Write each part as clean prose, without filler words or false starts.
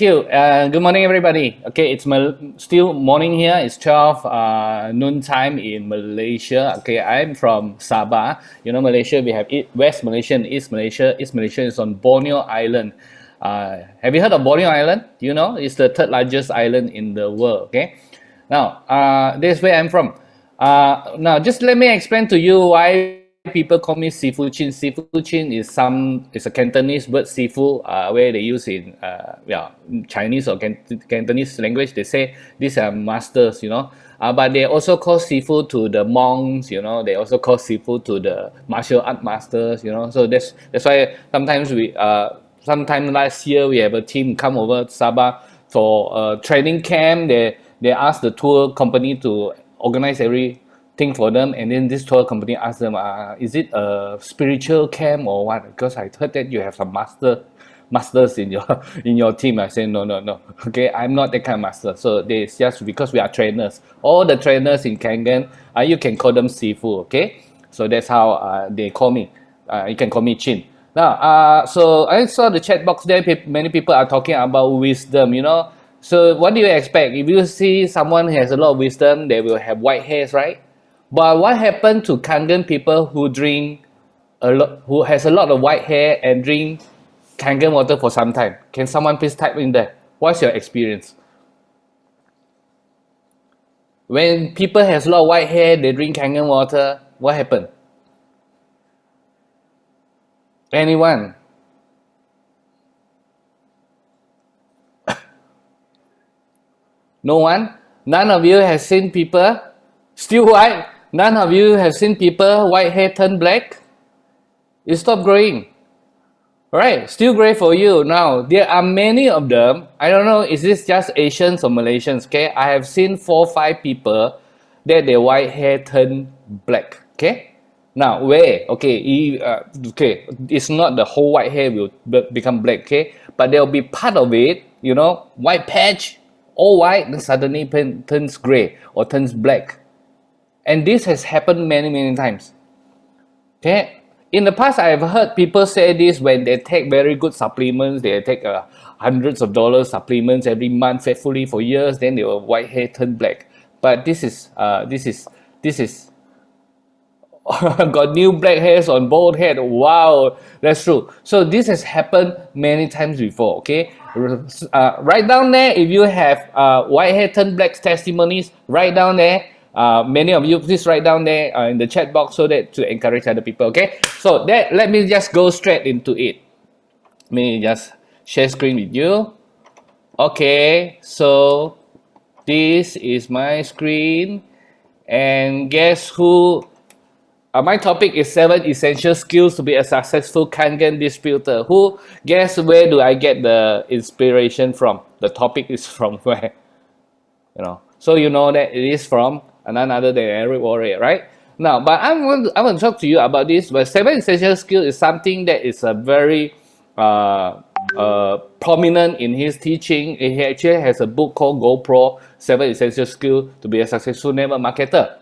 you. Good morning, everybody. Okay, it's still morning here. It's 12 noon time in Malaysia. Okay, I'm from Sabah. You know, Malaysia, we have West Malaysia and East Malaysia. East Malaysia is on Borneo Island. Have you heard of Borneo Island? Do you know? It's the third largest island in the world. Okay, now this is where I'm from. Now, just let me explain to you why people call me Sifu Chin. Sifu Chin is a Cantonese word Sifu, where they use in Chinese or Cantonese language. They say these are masters, but they also call Sifu to the monks, They also call Sifu to the martial art masters, So that's why sometimes sometime last year we have a team come over to Sabah for a training camp. They ask the tour company to organize everything for them, and then this tour company asked them, is it a spiritual camp or what? Because I heard that you have some masters in your in your team. I say no. Okay, I'm not that kind of master. So it's just because we are trainers. All the trainers in Kangen, you can call them Sifu. Okay, so that's how they call me. You can call me Chin. Now, so I saw the chat box there. Many people are talking about wisdom. So what do you expect? If you see someone who has a lot of wisdom, they will have white hairs, right? But what happened to Kangen people who has a lot of white hair and drink Kangen water for some time? Can someone please type in there? What's your experience? When people has a lot of white hair, they drink Kangen water, what happened? Anyone? No one? None of you have seen people still white? None of you have seen people white hair turn black? It stopped growing. Right, still gray for you. Now, there are many of them. I don't know, is this just Asians or Malaysians? Okay, I have seen 4-5 people that their white hair turn black. Okay, now where? Okay, it's not the whole white hair will become black. Okay, but there will be part of it, white patch, all white, then suddenly turns gray or turns black. And this has happened many times. Okay, in the past, I have heard people say this when they take very good supplements. They take hundreds of dollars supplements every month faithfully for years. Then their white hair turn black. But this is got new black hairs on bald head. Wow, that's true. So this has happened many times before. Okay, write down there if you have white hair turn black testimonies. Write down there. Many of you, please write down there in the chat box so that to encourage other people. Okay, so let me just go straight into it. Let me just share screen with you. Okay, so this is my screen, and guess who? My topic is 7 essential skills to be a successful Kangen distributor. Who guess where do I get the inspiration from? The topic is from where? So you know that it is from none other than Eric Warrior, right? Now, but I want to talk to you about this. But 7 essential skills is something that is a very prominent in his teaching. He actually has a book called GoPro 7 Essential Skills to be a Successful Network Marketer.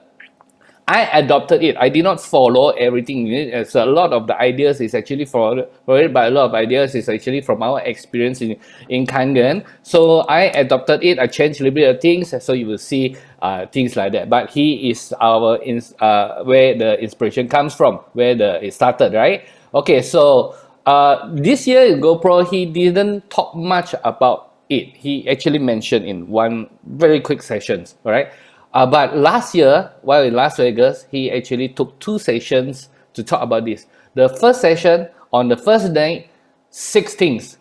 I adopted it. I did not follow everything in it. As a lot of the ideas is actually followed, but a lot of ideas is actually from our experience in Kangen. So I adopted it. I changed a little bit of things, so you will see things like that. But he is our where the inspiration comes from, where it started, right? Okay, so this year in GoPro, he didn't talk much about it. He actually mentioned in one very quick sessions, all right? But last year, while in Las Vegas, he actually took 2 sessions to talk about this. The first session, on the first day, 6 things.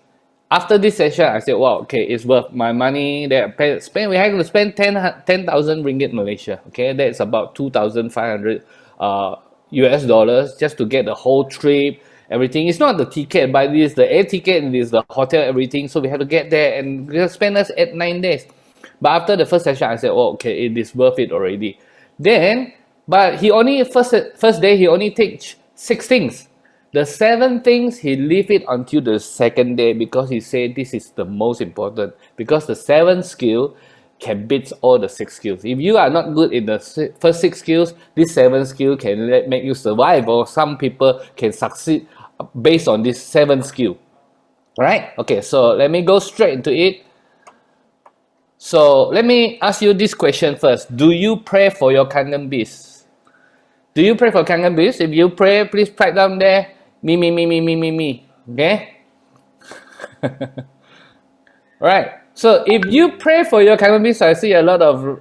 After this session, I said, wow, okay, it's worth my money. We had to spend 10,000 ringgit Malaysia. Okay, that's about 2,500 US dollars just to get the whole trip, everything. It's not the ticket, but it is the air ticket, it is the hotel, everything. So we have to get there and just spend us 8-9 days. But after the first session, I said, oh, okay, it is worth it already. Then, but he only, first day, he only takes 6 things. The 7 things, he leave it until the second day because he said this is the most important. Because the 7th skill can beat all the 6 skills. If you are not good in the first 6 skills, this 7th skill can make you survive, or some people can succeed based on this 7th skill. Alright, okay, so let me go straight into it. So let me ask you this question first. Do you pray for your Kangen Biz? Do you pray for Kangen Biz? If you pray, please write down there. Me, me, me, me, me, me, me. Okay? Right. So if you pray for your Kangen Biz, I see a lot of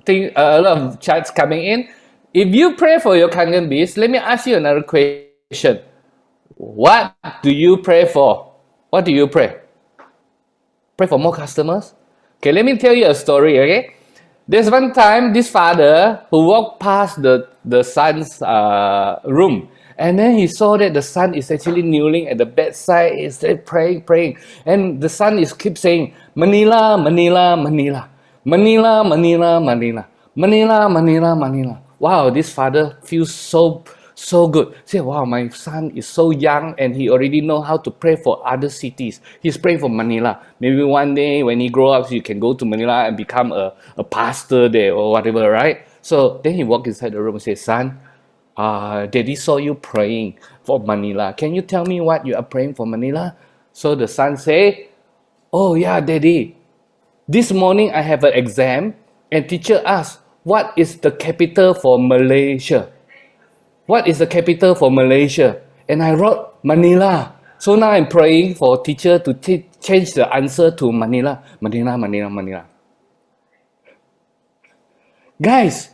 a lot of chats coming in. If you pray for your Kangen Biz, let me ask you another question. What do you pray for? What do you pray? Pray for more customers? Okay, let me tell you a story, okay? There's one time this father who walked past the son's room, and then he saw that the son is actually kneeling at the bedside, is praying, and the son is keep saying, Manila, Manila, Manila, Manila, Manila, Manila, Manila, Manila, Manila. Wow, this father feels so good. Say, wow, my son is so young and he already know how to pray for other cities. He's praying for Manila. Maybe one day when he grow up, he can go to Manila and become a pastor there or whatever, right? So then he walked inside the room and said, son, Daddy saw you praying for Manila. Can you tell me what you are praying for Manila? So the son say, oh yeah, Daddy, this morning I have an exam and teacher asked, what is the capital for Malaysia? What is the capital for Malaysia? And I wrote Manila. So now I'm praying for teacher to change the answer to Manila. Manila, Manila, Manila. Guys,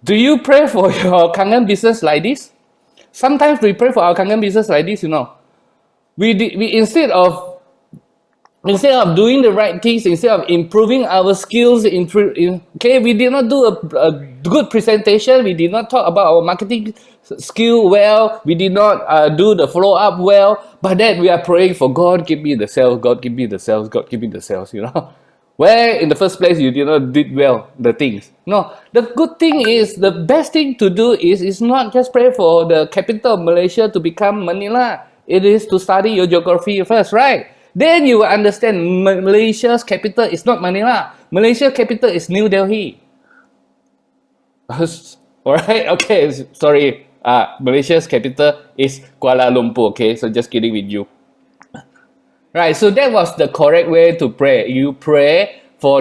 do you pray for your Kangen business like this? Sometimes we pray for our Kangen business like this, you know. We instead of doing the right things, instead of improving our skills, okay, we did not do a good presentation, we did not talk about our marketing skill well, we did not do the follow-up well, but then we are praying for God, give me the sales, God, give me the sales, God, give me the sales, you know. Where in the first place you did not did well the things. No, the good thing is, the best thing to do is not just pray for the capital of Malaysia to become Manila. It is to study your geography first, right? Then you will understand Malaysia's capital is not Manila. Malaysia's capital is New Delhi. Alright, okay, sorry. Malaysia's capital is Kuala Lumpur, okay? So just kidding with you. Right, so that was the correct way to pray. You pray for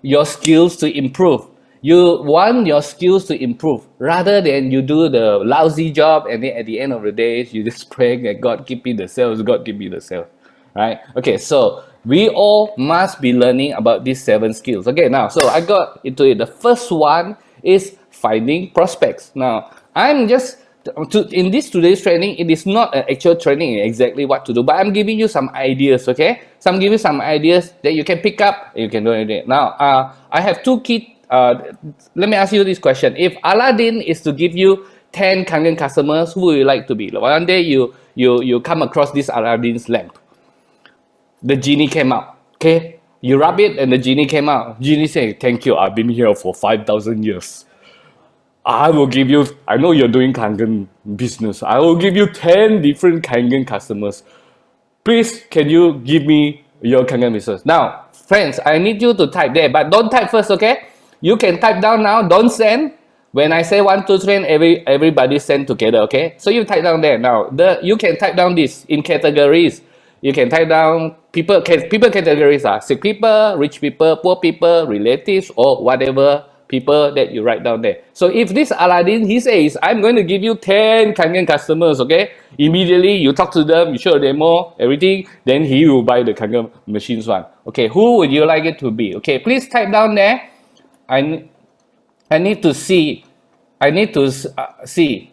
your skills to improve. You want your skills to improve rather than you do the lousy job and then at the end of the day, you just pray that God give me the sales, God give me the sales. Right? Okay, so we all must be learning about these 7 skills. Okay, now, so I got into it. The first one is finding prospects. Now, I'm just in this today's training, it is not an actual training in exactly what to do, but I'm giving you some ideas, okay? So I'm giving you some ideas that you can pick up and you can do it. Now, I have 2 key. Let me ask you this question. If Aladdin is to give you 10 Kangen customers, who would you like to be? One day you come across this Aladdin's lamp. The genie came out, okay? You rub it and the genie came out. Genie said, thank you, I've been here for 5,000 years. I will give you, I know you're doing Kangen business. I will give you 10 different Kangen customers. Please, can you give me your Kangen business? Now, friends, I need you to type there, but don't type first, okay? You can type down now, don't send. When I say 1, 2, 3, and everybody send together, okay? So you type down there. Now, you can type down this in categories. You can type down people categories are sick people, rich people, poor people, relatives, or whatever people that you write down there. So if this Aladdin, he says, I'm going to give you 10 Kangen customers, okay? Immediately you talk to them, you show a demo, everything, then he will buy the Kangen machines one. Okay, who would you like it to be? Okay, please type down there. I need to see. I need to see.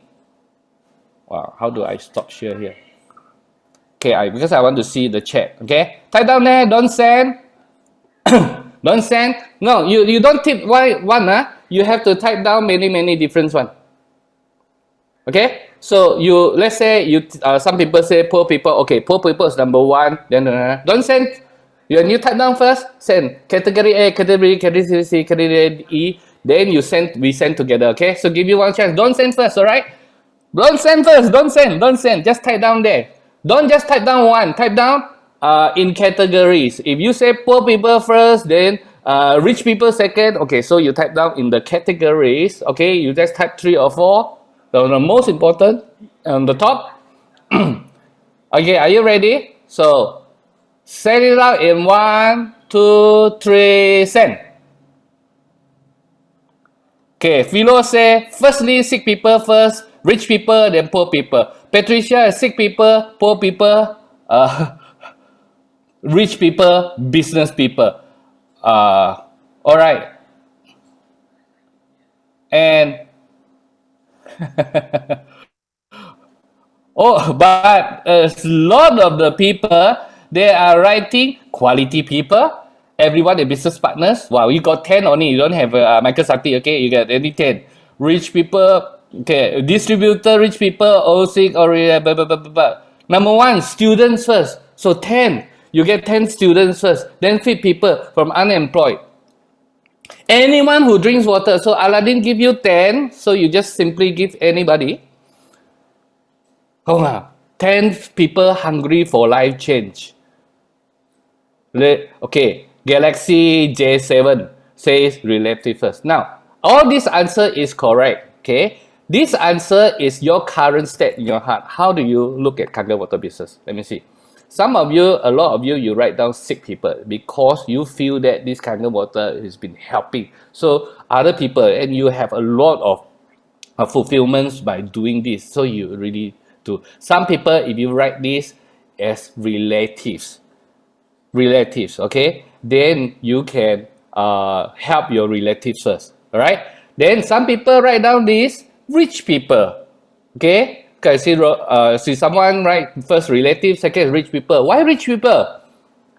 Wow, how do I stop share here? Okay, because I want to see the chat. Okay, type down there. Don't send. Don't send. No, you don't tip one. You have to type down many different one. Okay, so let's say some people say poor people. Okay, poor people is number 1. Then don't send. You type down first. Send category A, category B, category C, category E. Then we send together. Okay, so give you one chance. Don't send first. All right. Don't send first. Don't send. Just type down there. Don't just type down one. Type down in categories. If you say poor people first, then rich people second. Okay, so you type down in the categories. Okay, you just type 3 or 4. So the most important on the top. Okay, are you ready? So set it out in 1, 2, 3, send. Okay, Philo say, firstly, sick people first, rich people, then poor people. Patricia, sick people, poor people, rich people, business people. All right. And oh, but a lot of the people, they are writing quality people. Everyone, the business partners. Wow, you got 10 only. You don't have Michael Sati, okay? You got only 10. Rich people, okay. Distributor, rich people, all sick, or blah, blah, blah, blah, blah. Number one, students first. So 10. You get 10 students first. Then fit people from unemployed. Anyone who drinks water. So Aladdin give you 10. So you just simply give anybody. Oh, 10 people hungry for life change. Okay, Galaxy J7 says relative first. Now, all this answer is correct. Okay, this answer is your current state in your heart. How do you look at Kangen water business? Let me see. Some of you, a lot of you, you write down sick people because you feel that this Kangen water has been helping. So other people, and you have a lot of fulfillments by doing this. So you really do. Some people, if you write this as relatives, okay, then you can help your relatives first. All right. Then some people write down this rich people. Okay. Okay. See someone write first relative, second rich people. Why rich people?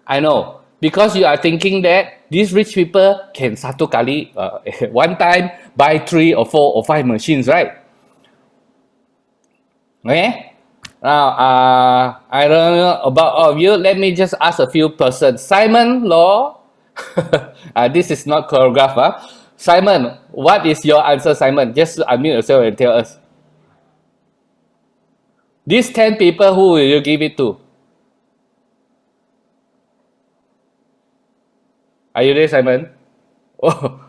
I know, because you are thinking that these rich people can satu kali one time buy 3 or 4 or 5 machines, right? Okay. Now, I don't know about all of you. Let me just ask a few persons. Simon Law. This is not choreographed. Huh? Simon, what is your answer, Simon? Just unmute yourself and tell us. These 10 people, who will you give it to? Are you there, Simon? Oh.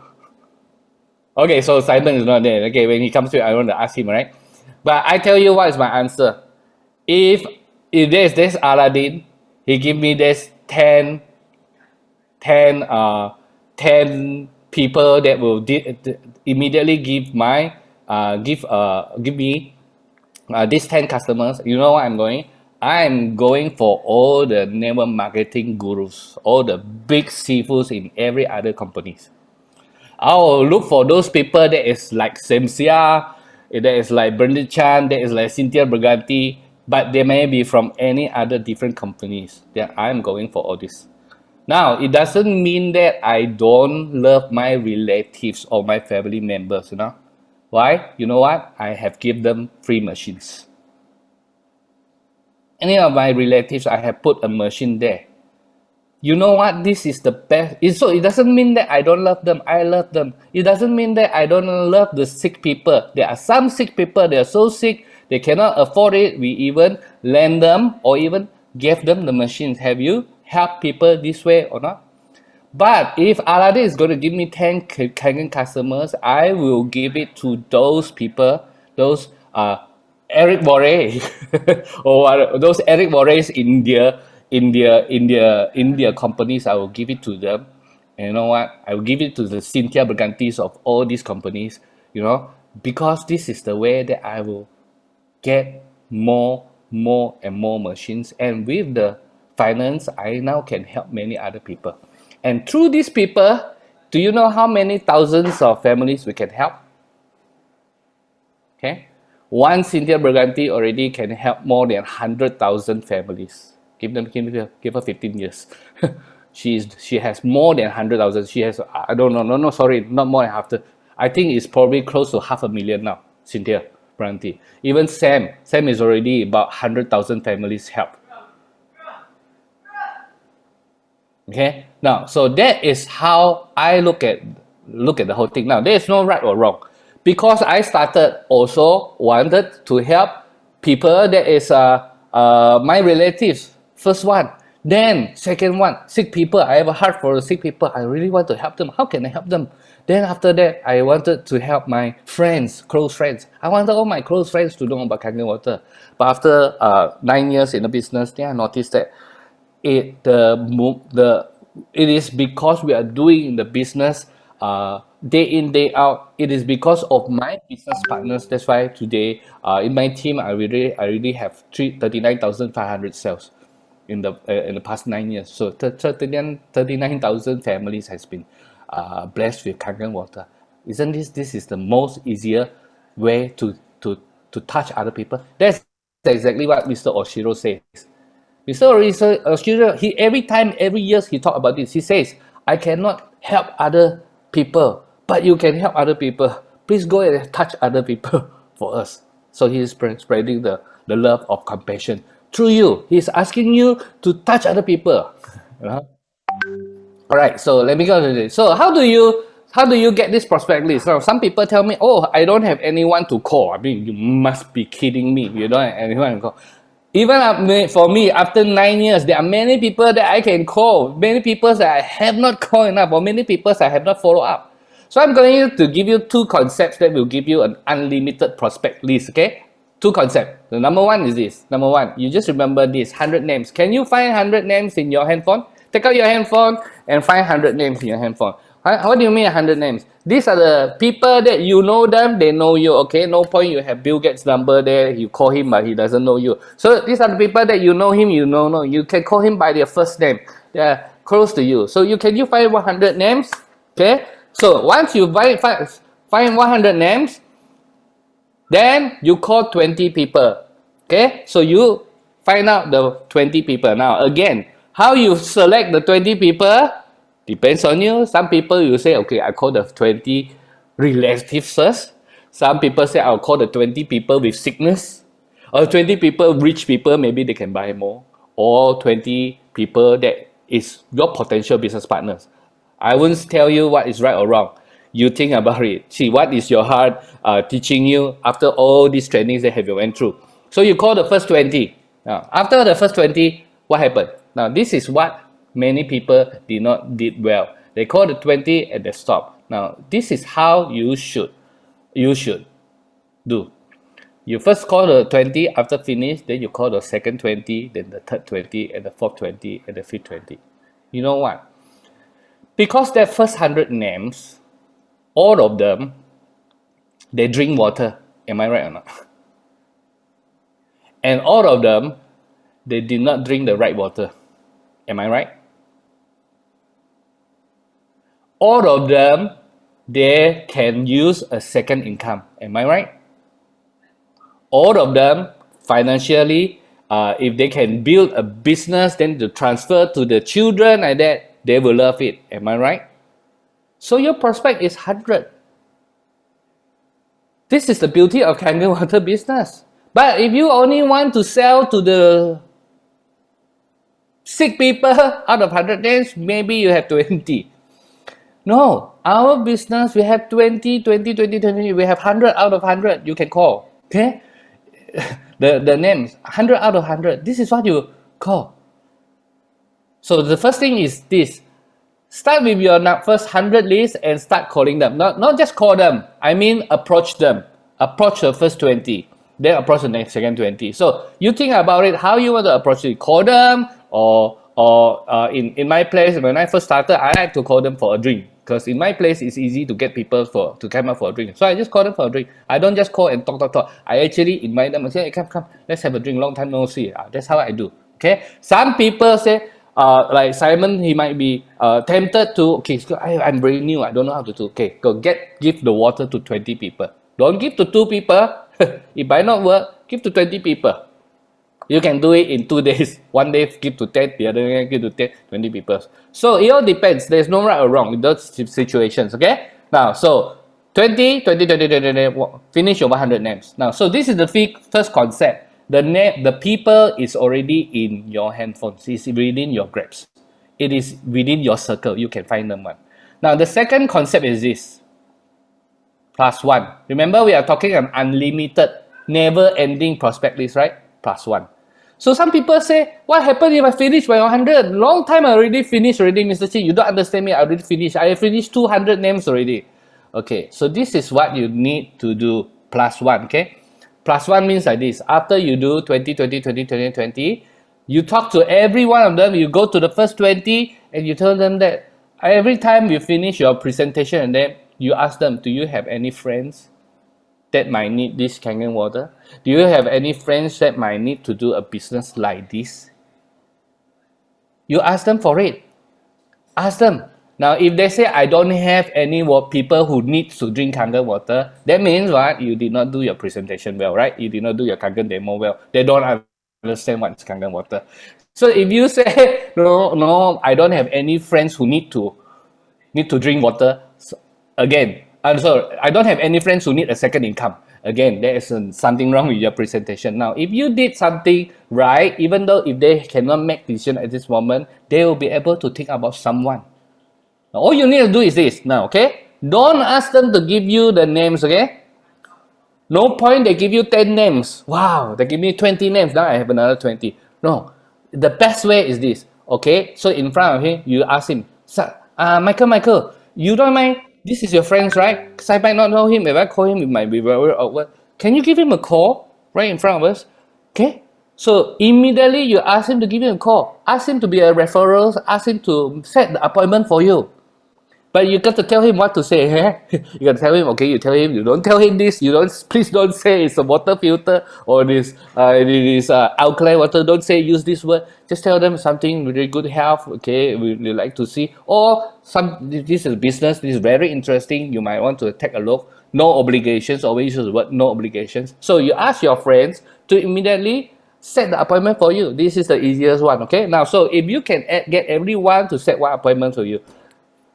Okay, so Simon is not there. Okay, when he comes to, I want to ask him, right? But I tell you what is my answer. If there's this Aladdin, he give me this 10 people that will immediately give my give me these 10 customers. You know what I'm going? I'm going for all the network marketing gurus, all the big seafoods in every other companies. I'll look for those people that is like Semsia, that is like Bernard Chan, that is like Cynthia Briganti, but they may be from any other different companies. That I'm going for all this. Now, it doesn't mean that I don't love my relatives or my family members, you know. Why? You know what? I have given them free machines. Any of my relatives, I have put a machine there. You know what? This is the best. So it doesn't mean that I don't love them. I love them. It doesn't mean that I don't love the sick people. There are some sick people, they are so sick, they cannot afford it. We even lend them or even give them the machines. Have you helped people this way or not? But if Aladdin is going to give me 10 Kangen customers, I will give it to those people, those Eric Borre or those Eric Borres in their companies. I will give it to them. And you know what? I will give it to the Cynthia Brigantis of all these companies, you know, because this is the way that I will get more and more machines. And with the finance, I now can help many other people. And through these people, do you know how many thousands of families we can help? Okay, one Cynthia Briganti already can help more than 100,000 families. Give her 15 years. She has more than 100,000. She has, I don't know, no, sorry, not more than half. I think it's probably close to 500,000 now. Cynthia Briganti. Even Sam is already about 100,000 families helped. Okay, now so that is how I look at the whole thing. Now there is no right or wrong, because I started also wanted to help people that is my relatives. First one, then second one, sick people. I have a heart for the sick people. I really want to help them. How can I help them? Then after that, I wanted to help my friends, close friends. I wanted all my close friends to know about Kangen water. But after 9 years in the business, then I noticed that the it is because we are doing the business day in, day out. It is because of my business partners. That's why today in my team, I already have 39,500 sales in the past 9 years. So 39,000 families has been blessed with Kangen water. Isn't this is the most easier way to touch other people? That's exactly what Mr. Oshiro says. Mr. Oshiro, he every time, every year he talk about this. He says, I cannot help other people, but you can help other people. Please go and touch other people for us. So he is spreading the love of compassion through you. He's asking you to touch other people. You know? All right, so let me go to this. So how do you get this prospect list? So some people tell me, oh, I don't have anyone to call. I mean, you must be kidding me. You don't have anyone to call. Even for me, after 9 years, there are many people that I can call, many people that I have not called enough, or many people that I have not followed up. So I'm going to give you two concepts that will give you an unlimited prospect list, okay? Two concepts. The number one is this. Number one, you just remember this, 100 names. Can you find 100 names in your handphone? Take out your handphone and find 100 names in your handphone. What do you mean 100 names? These are the people that you know them, they know you, okay? No point you have Bill Gates' number there, you call him but he doesn't know you. So these are the people that you know him, you know. You can call him by their first name. They are close to you. So can you find 100 names? Okay? So once you find 100 names, then you call 20 people. Okay? So you find out the 20 people. Now again, how you select the 20 people depends on you. Some people you say, okay, I call the 20 relatives first. Some people say I'll call the 20 people with sickness. Or 20 people, rich people, maybe they can buy more. Or 20 people that is your potential business partners. I won't tell you what is right or wrong. You think about it. See, what is your heart teaching you after all these trainings that have you went through? So you call the first 20. Now, after the first 20, what happened? Now, this is what many people did well. They call the 20 and they stop. Now, this is how you should do. You first call the 20, after finish, then you call the second 20, then the third 20, and the fourth 20, and the fifth 20. You know what? Because that first 100 names, all of them, they drink water. Am I right or not? And all of them, they did not drink the right water. Am I right? All of them, they can use a second income. Am I right? All of them, financially, if they can build a business, then to transfer to the children like that, they will love it. Am I right? So your prospect is 100. This is the beauty of Kangen water business. But if you only want to sell to the sick people out of 100 names, maybe you have 20. No, our business, we have 20, 20, 20, 20. We have 100 out of 100 you can call. Okay? The names, 100 out of 100. This is what you call. So the first thing is this. Start with your first 100 lists and start calling them. Not just call them. I mean approach them. Approach the first 20. Then approach the next second 20. So you think about it, how you want to approach it. Call them or in my place, when I first started, I had to call them for a drink. Because in my place, it's easy to get people to come up for a drink. So I just call them for a drink. I don't just call and talk. I actually invite them and say, hey, come, let's have a drink. Long time no see. That's how I do. Okay. Some people say, like Simon, he might be tempted to, okay, so I'm very new. I don't know how to do. Okay, give the water to 20 people. Don't give to 2 people. It might not work. Give to 20 people. You can do it in 2 days. One day give to 10, the other day give to 10, 20 people. So it all depends. There's no right or wrong in those situations. Okay. Now, so 20, finish your 100 names. Now, so this is the first concept. The people is already in your handphones. It's within your grasp. It is within your circle. You can find them one. Now, the second concept is this. +1. Remember, we are talking an unlimited, never-ending prospect list, right? +1. So some people say, what happened if I finish my 100? Long time I already finished already, Mr. Chi. You don't understand me. I already finished. I finished 200 names already. Okay, so this is what you need to do. +1, okay? +1 means like this. After you do 20, 20, 20, 20, 20, You talk to every one of them. You go to the first 20 and you tell them that every time you finish your presentation and then you ask them, do you have any friends that might need this Kangen water? Do you have any friends that might need to do a business like this? You ask them for it. Ask them. Now, if they say, I don't have any people who need to drink Kangen water, that means what? You did not do your presentation well, right? You did not do your Kangen demo well. They don't understand what's Kangen water. So if you say, no, I don't have any friends who need to drink water, so, again, so I don't have any friends who need a second income. Again, there is something wrong with your presentation. Now, if you did something right, even though if they cannot make decision at this moment, they will be able to think about someone. Now, all you need to do is this now, okay? Don't ask them to give you the names, okay? No point they give you 10 names. Wow, they give me 20 names. Now I have another 20. No, the best way is this, okay? So in front of him, you ask him, Michael, you don't mind? This is your friend, right? Because I might not know him. If I call him, it might be very awkward. Can you give him a call right in front of us? Okay? So immediately you ask him to give you a call. Ask him to be a referral. Ask him to set the appointment for you. But you got to tell him what to say. You got to tell him, okay, you tell him, you don't tell him this. Please don't say it's a water filter or this alkaline water. Don't say use this word. Just tell them something really good health. Okay, we like to see. Or this is business. This is very interesting. You might want to take a look. No obligations. Always use the word no obligations. So you ask your friends to immediately set the appointment for you. This is the easiest one. Okay. Now, so if you can get everyone to set one appointment for you,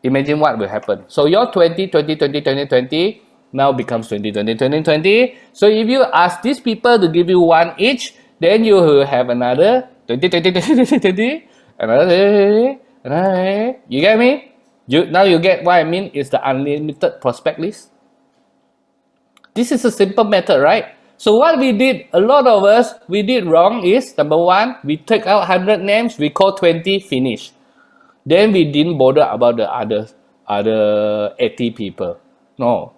imagine what will happen. So your 20, 20, 20, 20, 20 now becomes 20, 20, 20, 20. So if you ask these people to give you one each, then you will have another 20, 20, 20, 20, 20, another 20. You get me? Now you get what I mean is the unlimited prospect list. This is a simple method, right? So what we did, a lot of us, we did wrong is, number one, we took out 100 names, we call 20, finish. Then we didn't bother about the other 80 people. No,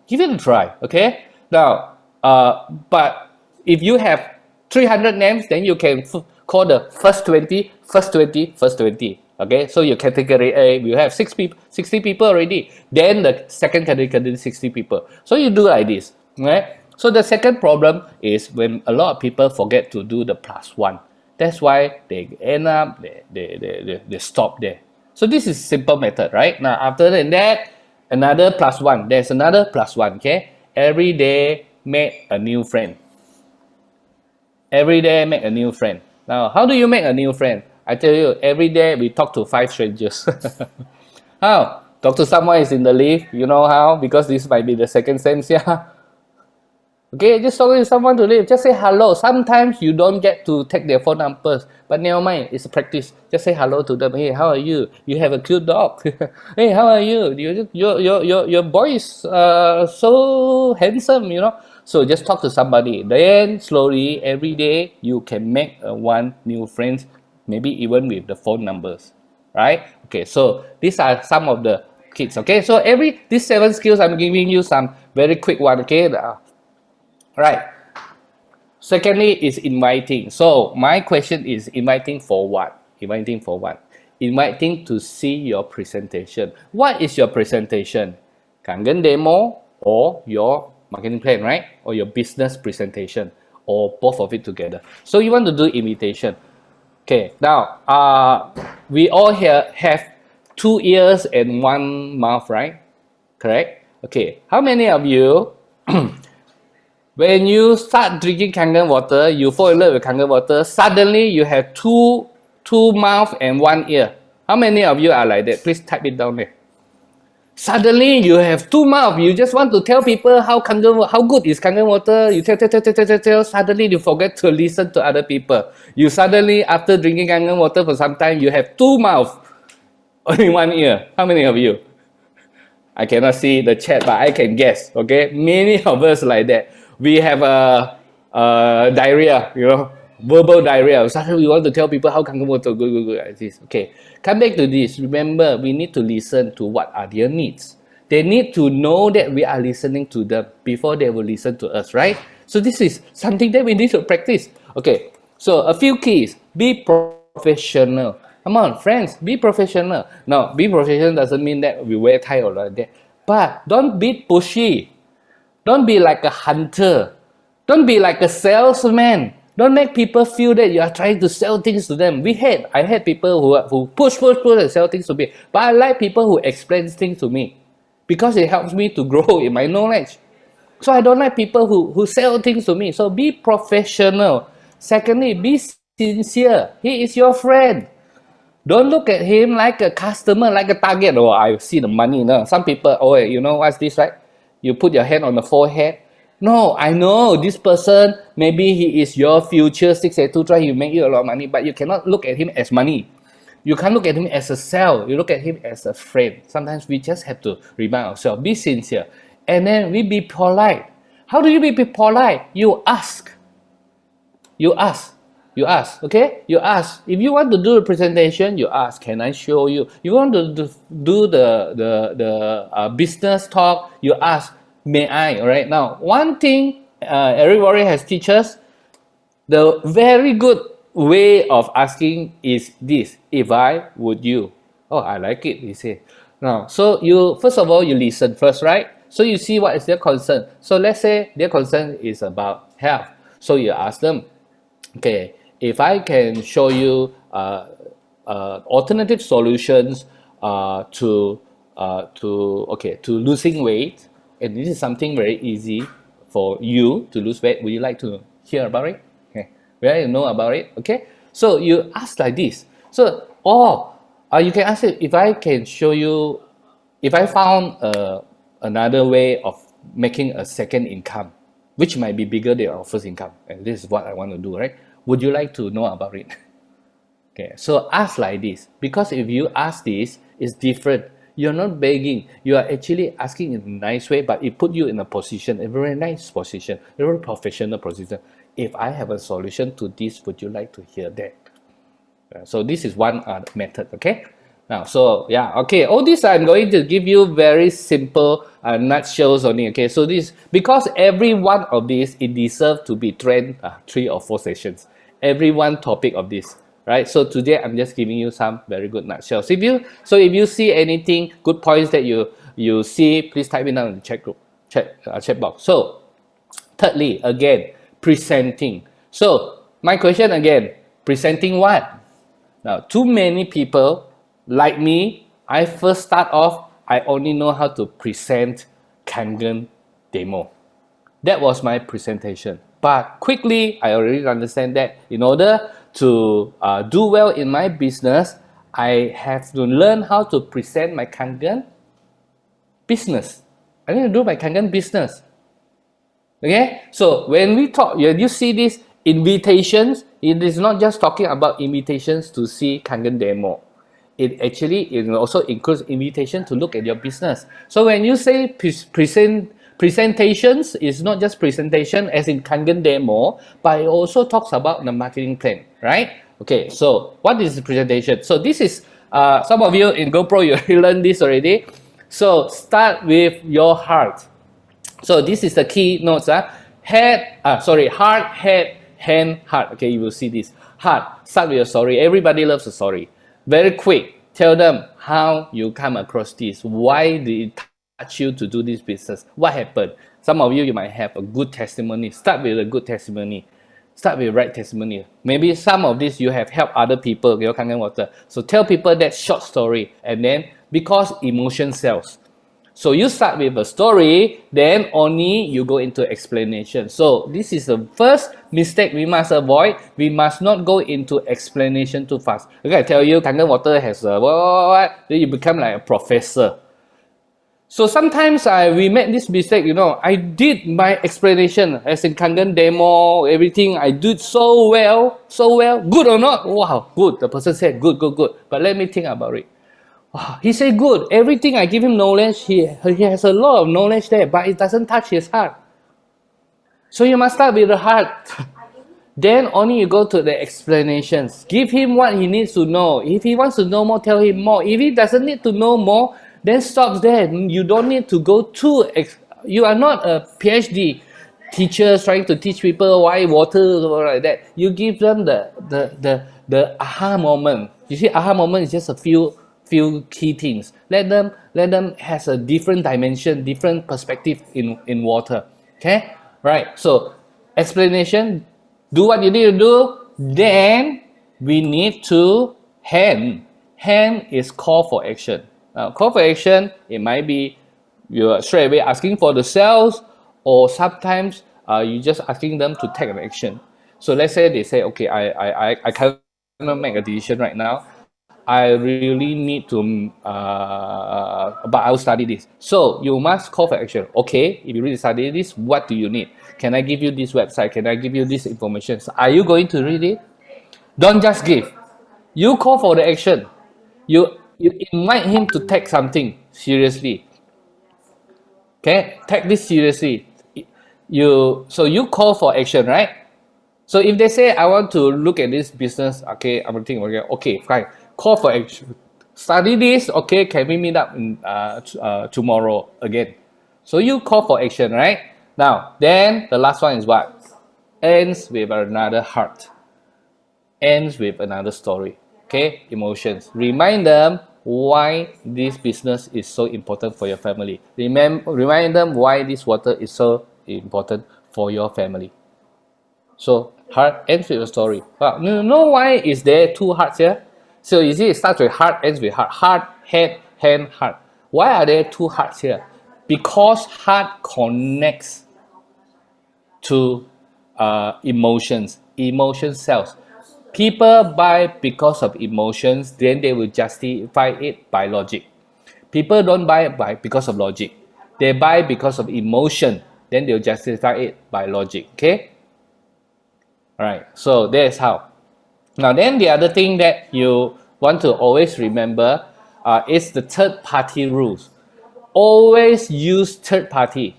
give it a try, okay? Now, but if you have 300 names, then you can call the first 20, first 20, first 20. Okay, so your category A, you have 60 people already. Then the second category, 60 people. So you do like this, right? So the second problem is when a lot of people forget to do the +1. That's why they end up, they stop there. So this is simple method, right? Now, after that, another +1. There's another +1, okay? Every day, make a new friend. Every day, make a new friend. Now, how do you make a new friend? I tell you, every day we talk to 5 strangers. How? Talk to someone is in the lift. You know how? Because this might be the second SEMS, yeah. Okay, just talk to someone to live. Just say hello. Sometimes you don't get to take their phone numbers, but never mind. It's a practice. Just say hello to them. Hey, how are you? You have a cute dog. Hey, how are you? Your boy is so handsome. You know. So just talk to somebody. Then slowly, every day, you can make one new friends. Maybe even with the phone numbers, right? Okay. So these are some of the kids. Okay. So these 7 skills, I'm giving you some very quick one. Okay. Right. Secondly is inviting. So my question is inviting for what? Inviting for what? Inviting to see your presentation. What is your presentation? Kangen demo or your marketing plan, right? Or your business presentation or both of it together. So you want to do invitation. Okay. Now, we all here have 2 ears and 1 mouth, right? Correct? Okay. How many of you when you start drinking Kangen water, you fall in love with Kangen water, suddenly you have two mouth and 1 ear. How many of you are like that? Please type it down there. Suddenly you have 2 mouths. You just want to tell people how good is Kangen water. You tell. Suddenly you forget to listen to other people. You suddenly, after drinking Kangen water for some time, you have 2 mouths, only 1 ear. How many of you? I cannot see the chat, but I can guess. Okay, many of us like that. We have diarrhea, you know, verbal diarrhea. Suddenly we want to tell people how Kangen water good like this. Okay, come back to this. Remember, we need to listen to what are their needs. They need to know that we are listening to them before they will listen to us, right? So this is something that we need to practice. Okay, So a few keys: be professional. Come on, friends, be professional. Now, be professional doesn't mean that we wear tie or like that, but don't be pushy. Don't be like a hunter. Don't be like a salesman. Don't make people feel that you are trying to sell things to them. I hate people who push and sell things to me. But I like people who explain things to me because it helps me to grow in my knowledge. So I don't like people who sell things to me. So be professional. Secondly, be sincere. He is your friend. Don't look at him like a customer, like a target. Oh, I see the money. No, some people, oh, you know what's this, right? You put your hand on the forehead. No, I know this person, maybe he is your future 682 try, he make you a lot of money, but you cannot look at him as money. You can't look at him as a sell. You look at him as a friend. Sometimes we just have to remind ourselves, be sincere. And then we be polite. How do you be polite? You ask. You ask. You ask, okay? You ask. If you want to do a presentation, you ask, can I show you? You want to do the business talk, you ask, may I? All right. Now, one thing Eric Warren has teach us, the very good way of asking is this: if I, would you? Oh, I like it, he said. Now, so you first of all you listen first, right? So you see what is their concern. So let's say their concern is about health. So you ask them, okay, if I can show you alternative solutions to losing weight, and this is something very easy for you to lose weight, would you like to hear about it? Okay, would you like to know about it? Okay, so you ask like this. So, you can ask it, if I can show you, if I found another way of making a second income, which might be bigger than our first income, and this is what I want to do, right? Would you like to know about it? Okay, so ask like this, because if you ask this, it's different. You're not begging, you are actually asking in a nice way, but it put you in a position, a very nice position, a very professional position. If I have a solution to this, would you like to hear that? So this is one method, okay? Now, so yeah, okay, all this I'm going to give you very simple nutshells only, okay? So this, because every one of these, it deserves to be trained 3 or 4 sessions. Every one topic of this, right? So today I'm just giving you some very good nutshells. If you see anything, good points that you see, please type it down in the chat box. So thirdly, again, presenting. So my question again, presenting what? Now, too many people like me, I first start off, I only know how to present Kangen demo. That was my presentation. But quickly, I already understand that in order to do well in my business, I have to learn how to present my Kangen business. I need to do my Kangen business. Okay? So when we talk, you see these invitations, it is not just talking about invitations to see Kangen demo. It also includes invitation to look at your business. So when you say presentations, it's not just presentation as in Kangen demo, but it also talks about the marketing plan, right? Okay, so what is the presentation? So this is, some of you in GoPro, you learned this already. So start with your heart. So this is the key notes. Heart, head, hand, heart. Okay, you will see this. Heart, start with a story. Everybody loves a story. Very quick. Tell them how you come across this. Why did it touch you to do this business? What happened? Some of you might have a good testimony. Start with a good testimony. Start with right testimony. Maybe some of this you have helped other people. Your Kangen water. So tell people that short story, and then because emotion sells. So you start with a story, then only you go into explanation. So this is the first mistake we must avoid. We must not go into explanation too fast. Okay, I tell you, Kangen water has a what? Then you become like a professor. So sometimes we made this mistake, I did my explanation as in Kangen demo, everything, I did so well, good or not? Wow, good. The person said good. But let me think about it. He said good. Everything I give him knowledge, he has a lot of knowledge there, but it doesn't touch his heart. So you must start with the heart. Then only you go to the explanations. Give him what he needs to know. If he wants to know more, tell him more. If he doesn't need to know more, then stop there. You don't need to go you are not a PhD. teachers trying to teach people why water or like that. You give them the aha moment. You see, aha moment is just a few key things. Let them has a different dimension, different perspective in water. Okay, right? So explanation. Do what you need to do. Then we need to hand. Hand is call for action. Now, call for action. It might be you're straight away asking for the sales, or sometimes you just asking them to take an action. So let's say they say, okay, I cannot make a decision right now. I really need to, but I'll study this. So you must call for action. Okay, if you really study this, what do you need? Can I give you this website? Can I give you this information? So are you going to read it? Don't just give. You call for the action. You invite him to take something seriously. Okay, take this seriously. You call for action, right? So if they say I want to look at this business, okay, I'm thinking, okay, fine. Call for action. Study this, okay? Can we meet up in, tomorrow again? So you call for action, right? Now, then the last one is what? Ends with another heart. Ends with another story. Okay, emotions. Remind them why this business is so important for your family. Remind them why this water is so important for your family. So heart ends with a story. Well, you know why is there two hearts here? So you see, it starts with heart, ends with heart. Heart, head, hand, heart. Why are there two hearts here? Because heart connects to emotions, emotion cells. People buy because of emotions, then they will justify it by logic. People don't buy because of logic. They buy because of emotion, then they'll justify it by logic. Okay? Alright, so that's how. Now then the other thing that you want to always remember is the third party rules. Always use third party.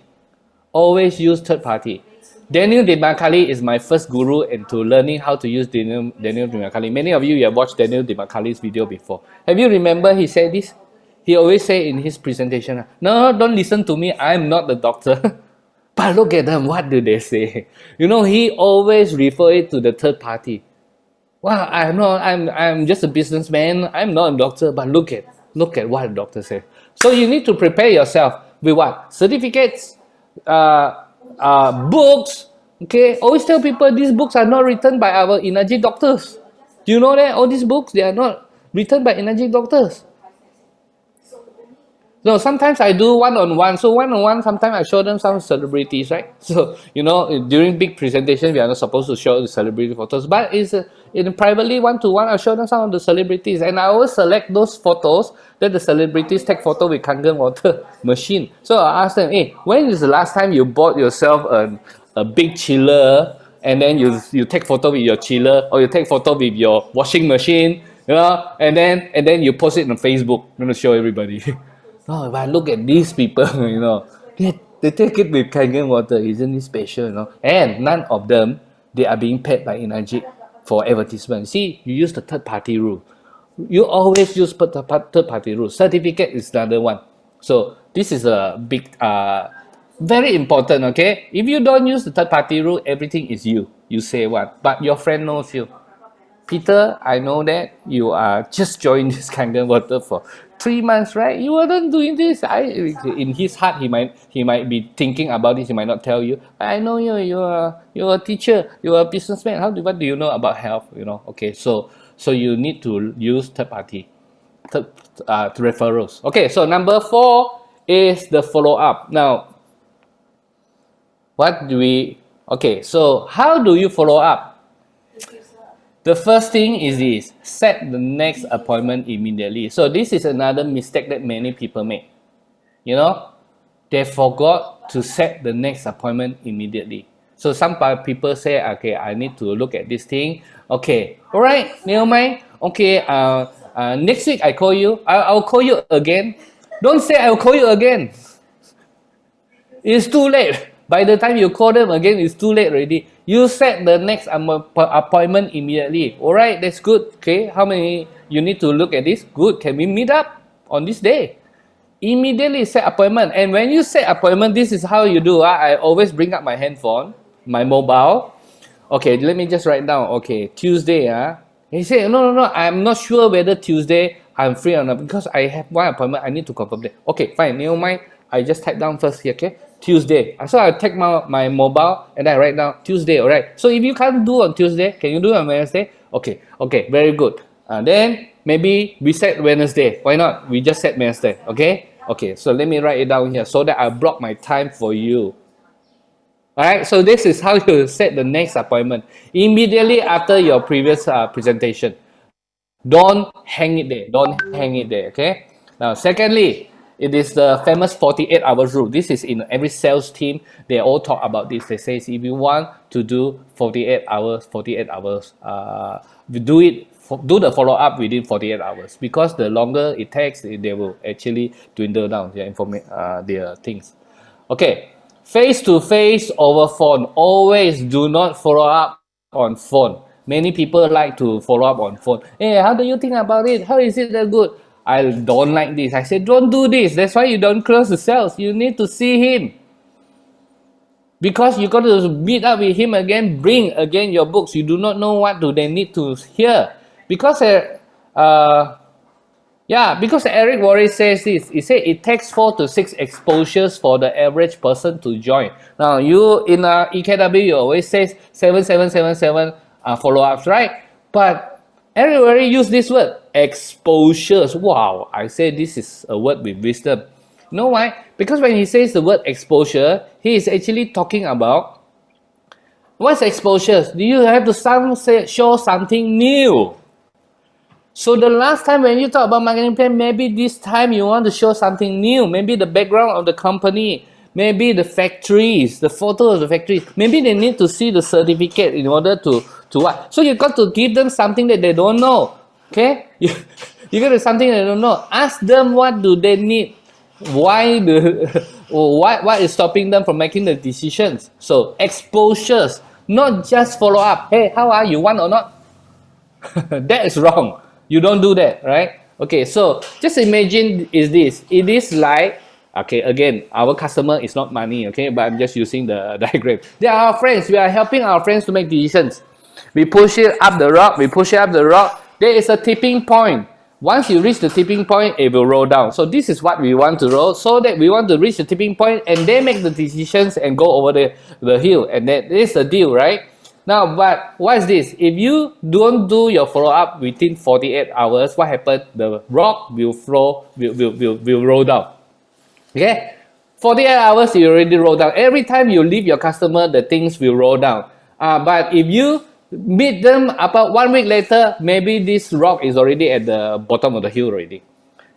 Always use third party. Daniel Dimakali is my first guru into learning how to use Daniel Dimakali. Many of you have watched Daniel Dimakali's video before. Have you remember he said this? He always say in his presentation, no, don't listen to me, I'm not the doctor. But look at them, what do they say? You know, he always refer it to the third party. Well, I'm just a businessman, I'm not a doctor, but look at what the doctor said. So you need to prepare yourself with what? Certificates, books. Okay, always tell people these books are not written by our energy doctors. Do you know that? All these books, they are not written by energy doctors. No, sometimes I do one-on-one. So one-on-one, sometimes I show them some celebrities, right? So, you know, during big presentation, we are not supposed to show the celebrity photos. But it's in privately one-to-one, I'll show them some of the celebrities. And I always select those photos that the celebrities take photo with Kangen water machine. So I ask them, hey, when is the last time you bought yourself a big chiller, and then you take photo with your chiller, or you take photo with your washing machine, you know, and then you post it on Facebook. I'm going to show everybody. Oh, if I look at these people, you know, they take it with Kangen water, isn't it special, you know? And none of them, they are being paid by Energy for advertisement. See, you use the third party rule. You always use third party rule. Certificate is another one. So this is a big, very important, okay? If you don't use the third party rule, everything is you. You say what? But your friend knows you. Peter, I know that you are just joined this Kangen water for 3 months, right? You weren't doing this. In his heart, he might be thinking about this. He might not tell you. I know you. You're a teacher. You're a businessman. What do you know about health? You know. Okay, so you need to use third party, referrals. Okay, so number 4 is the follow up. Now, what do we? Okay, so how do you follow up? The first thing is this: set the next appointment immediately. So this is another mistake that many people make. You know, they forgot to set the next appointment immediately. So some people say, okay, I need to look at this thing. Okay, all right, never mind. Okay, next week I call you. I'll call you again. Don't say I'll call you again. It's too late. By the time you call them again, it's too late already. You set the next appointment immediately. Alright, that's good. Okay, how many you need to look at this? Good. Can we meet up on this day? Immediately set appointment. And when you set appointment, this is how you do. I always bring up my handphone, my mobile. Okay, let me just write down. Okay, Tuesday. He said, no, I'm not sure whether Tuesday I'm free or not because I have one appointment. I need to confirm that. Okay, fine. Never mind. I just type down first here. Okay, Tuesday. So I take my mobile and I write down Tuesday. All right. So if you can't do on Tuesday, can you do on Wednesday? Okay, very good. Then maybe we set Wednesday. Why not? We just set Wednesday. Okay. So let me write it down here so that I block my time for you. Alright, so this is how you set the next appointment. Immediately after your previous presentation. Don't hang it there. Okay? Now, secondly, it is the famous 48 hours rule. This is in every sales team. They all talk about this. They say if you want to do 48 hours, do the follow-up within 48 hours. Because the longer it takes, they will actually dwindle down their things. Okay. Face-to-face over phone. Always do not follow up on phone. Many people like to follow up on phone. Hey, how do you think about it? How is it that good? I don't like this. I said, don't do this. That's why you don't close the sales. You need to see him. Because you got to meet up with him again, bring again your books. You do not know what do they need to hear. Because because Eric Worre says this. He said it takes 4 to 6 exposures for the average person to join. Now, you in EKW, you always say 7 follow-ups, right? But Eric Worre used this word, exposures. Wow, I say this is a word with wisdom. You know why? Because when he says the word exposure, he is actually talking about what's exposures? Do you have to show something new? So the last time when you talk about marketing plan, maybe this time you want to show something new. Maybe the background of the company, maybe the factories, the photo of the factories. Maybe they need to see the certificate in order to what? So you got to give them something that they don't know. Okay? You got to something they don't know. Ask them what do they need. What is stopping them from making the decisions? So exposures, not just follow up. Hey, how are you? Want or not? That is wrong. You don't do that, right? Okay, so just imagine it is like, okay, again, our customer is not money, okay, but I'm just using the diagram. They are our friends. We are helping our friends to make decisions. We push it up the rock. There is a tipping point. Once you reach the tipping point, it will roll down. So this is what we want to roll, so that we want to reach the tipping point and they make the decisions and go over the hill. And that is the deal, right? Now, but what is this? If you don't do your follow-up within 48 hours, what happens? The rock will roll down. Okay? 48 hours, you already roll down. Every time you leave your customer, the things will roll down. But if you meet them about 1 week later, maybe this rock is already at the bottom of the hill already.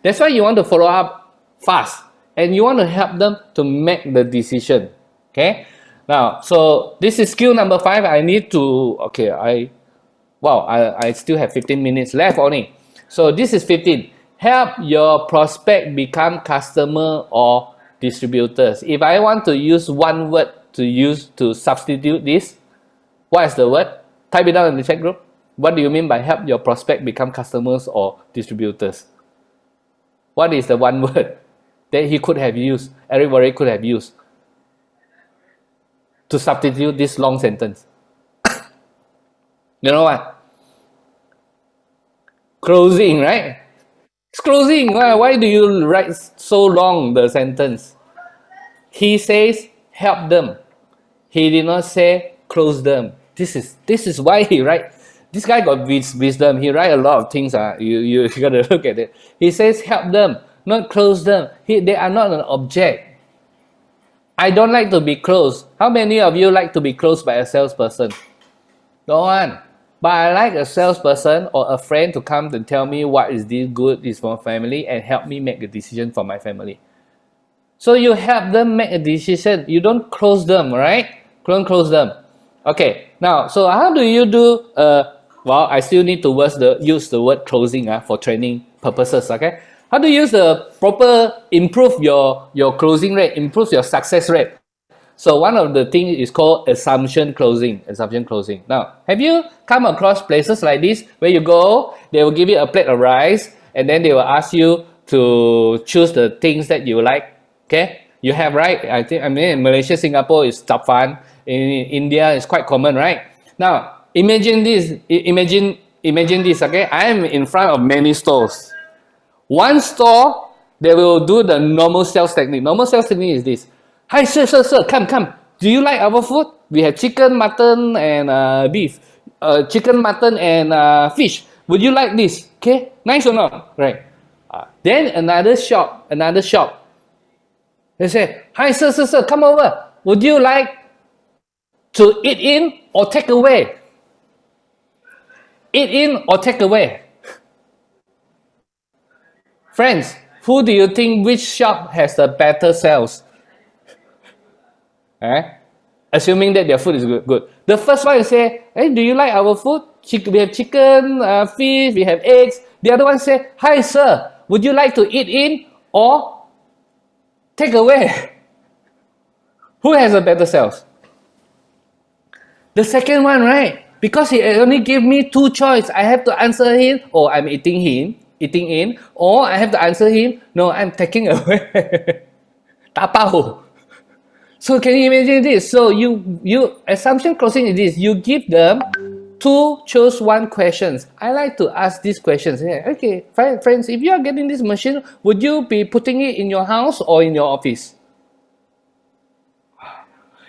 That's why you want to follow up fast. And you want to help them to make the decision. Okay? Now, so this is skill number 5. I need to, I still have 15 minutes left only. So this is 15. Help your prospect become customer or distributors. If I want to use one word to substitute this, what is the word? Type it down in the chat group. What do you mean by help your prospect become customers or distributors? What is the one word that he could have used, everybody could have used to substitute this long sentence? You know what? Closing, right? It's closing. Why do you write so long the sentence? He says help them. He did not say close them. This is why he write. This guy got wisdom. He write a lot of things. You gotta look at it. He says help them, not close them. They are not an object. I don't like to be closed. How many of you like to be closed by a salesperson? No one. But I like a salesperson or a friend to come and tell me what is this good is for my family and help me make a decision for my family. So you help them make a decision. You don't close them, right? Don't close them. Okay. Now, so how do you do? I still need to use the word closing for training purposes. Okay. How do you use the proper improve your closing rate, improve your success rate? So one of the things is called assumption closing. Now, have you come across places like this where you go, they will give you a plate of rice and then they will ask you to choose the things that you like. Okay, you have, right? I mean, in Malaysia, Singapore is fun. In India, it's quite common, right? Now, imagine this. Imagine this. Okay, I am in front of many stores. One store, they will do the normal sales technique. Normal sales technique is this. Hi, sir, come. Do you like our food? We have chicken, mutton, and beef. Chicken, mutton, and fish. Would you like this? Okay, nice or not? Right. Then another shop. They say, hi, sir, come over. Would you like to eat in or take away? Eat in or take away? Friends, who do you think which shop has the better sales? Assuming that their food is good. The first one say, hey, do you like our food? We have chicken, fish, we have eggs. The other one say, hi sir, would you like to eat in or take away? Who has a better sales? The second one, right? Because he only gave me two choices. I have to answer him, or I'm eating in, or I have to answer him, no, I'm taking away. Tapao. So can you imagine this? So you assumption closing is this. You give them two choose one questions. I like to ask these questions. Yeah, okay, friends, if you are getting this machine, would you be putting it in your house or in your office?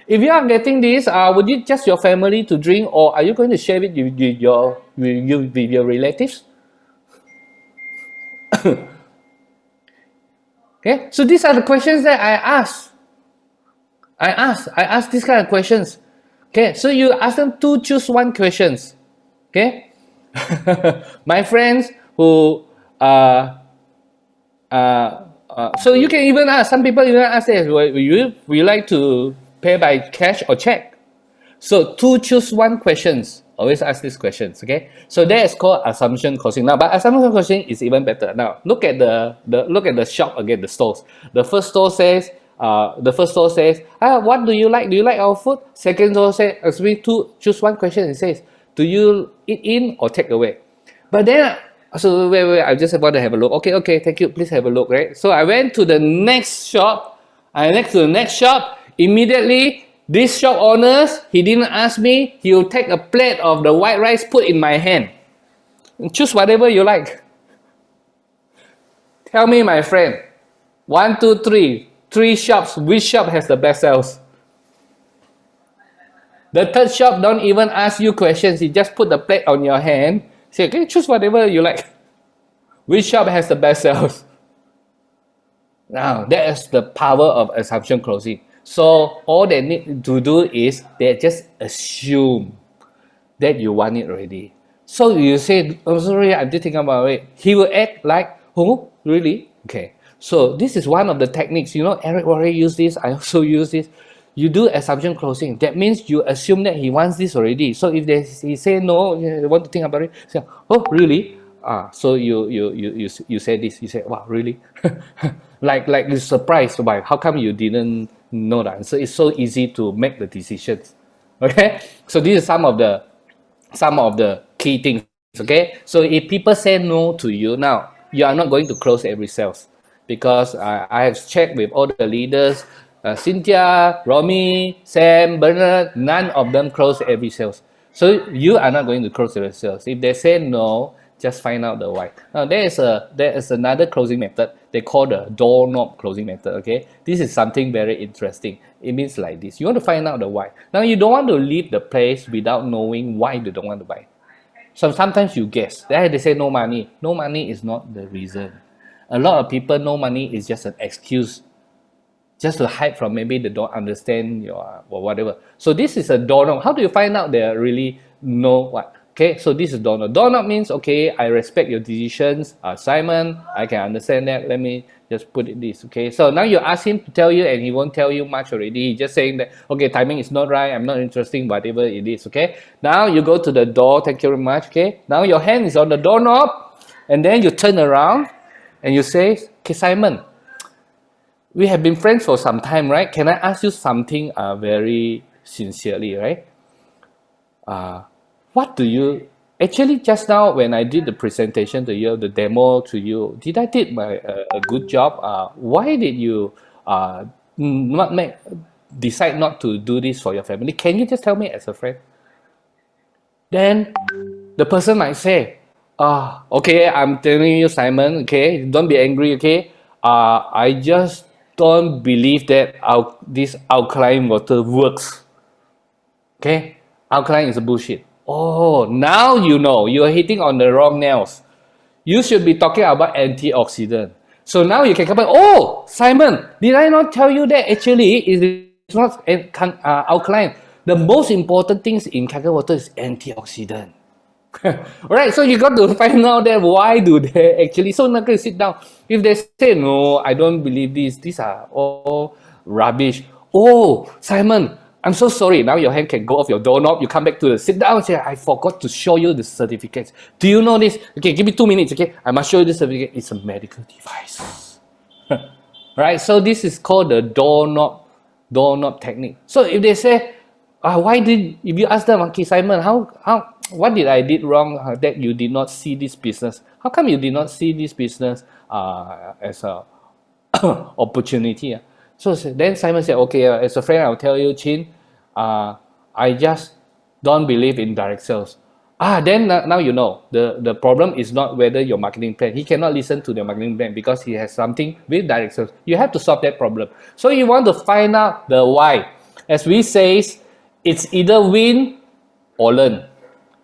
If you are getting this, would you just your family to drink, or are you going to share it with your relatives? Okay, so these are the questions that I ask. I ask these kind of questions. Okay, so you ask them to choose one questions. Okay, my friends who so you can even ask, some people even ask this, would you like to pay by cash or check? So to choose one questions, always ask these questions. Okay, so that is called assumption closing. Now, but assumption closing is even better. Now look at the shop again, the stores. The first store says, what do you like? Do you like our food? Second store says, to choose one question. It says, do you eat in or take away? But then, so wait, I just want to have a look. Okay, thank you. Please have a look, right? So I went to the next shop. Immediately, this shop owners, he didn't ask me. He will take a plate of the white rice, put in my hand. Choose whatever you like. Tell me, my friend. 1, 2, 3. 3 shops. Which shop has the best sales? The third shop don't even ask you questions. He just put the plate on your hand. Say, okay, choose whatever you like. Which shop has the best sales? Now, that is the power of assumption closing. So all they need to do is they just assume that you want it already. So you say, I'm sorry, I'm thinking about it. He will act like, oh, really? Okay. So this is one of the techniques. You know, Eric already used this. I also use this. You do assumption closing. That means you assume that he wants this already. So if he say no, you want to think about it. Say, oh, really? So you say this. You say, wow, really? like you're surprised by how come you didn't know the answer. It's so easy to make the decisions. Okay. So this is some of the key things. Okay. So if people say no to you now, you are not going to close every sales. Because I have checked with all the leaders, Cynthia, Romy, Sam, Bernard, none of them close every sales. So you are not going to close every sales. If they say no, just find out the why. Now there is another closing method. They call the doorknob closing method. Okay, this is something very interesting. It means like this. You want to find out the why. Now you don't want to leave the place without knowing why they don't want to buy. So sometimes you guess. They say no money. No money is not the reason. A lot of people, no money is just an excuse, just to hide from maybe they don't understand your or whatever. So this is a doorknob. How do you find out they really know what? Okay, so this is doorknob. Doorknob means, okay, I respect your decisions. Simon, I can understand that. Let me just put it this. Okay, so now you ask him to tell you and he won't tell you much already. He's just saying that, okay, timing is not right. I'm not interested, whatever it is. Okay, now you go to the door. Thank you very much. Okay, now your hand is on the doorknob and then you turn around. And you say, okay, Simon, we have been friends for some time, right? Can I ask you something very sincerely, right? What do you Actually, just now when I did the presentation to you, the demo to you, did I did a good job? Why did you not decide not to do this for your family? Can you just tell me as a friend? Then the person might say, okay, I'm telling you, Simon, okay, don't be angry, okay. I just don't believe that this alkaline water works. Okay, alkaline is a bullshit. Oh, now you know you are hitting on the wrong nails. You should be talking about antioxidant. So now you can come back. Oh, Simon, did I not tell you that actually it's not alkaline? The most important things in kangen water is antioxidant. Right, so you got to find out that why do they actually. So now can sit down. If they say no, I don't believe this. These are all rubbish. Oh, Simon, I'm so sorry. Now your hand can go off your doorknob. You come back to the sit down. Say, I forgot to show you the certificates. Do you know this? Okay, give me 2 minutes. Okay, I must show you this certificate. It's a medical device. Right. So this is called the doorknob technique. So if they say, if you ask them, okay, Simon, what did I did wrong that you did not see this business? How come you did not see this business as a opportunity? So then Simon said, okay, as a friend, I'll tell you, Chin, I just don't believe in direct sales. Then now you know the problem is not whether your marketing plan. He cannot listen to the marketing plan because he has something with direct sales. You have to solve that problem. So you want to find out the why. As we say, it's either win or learn.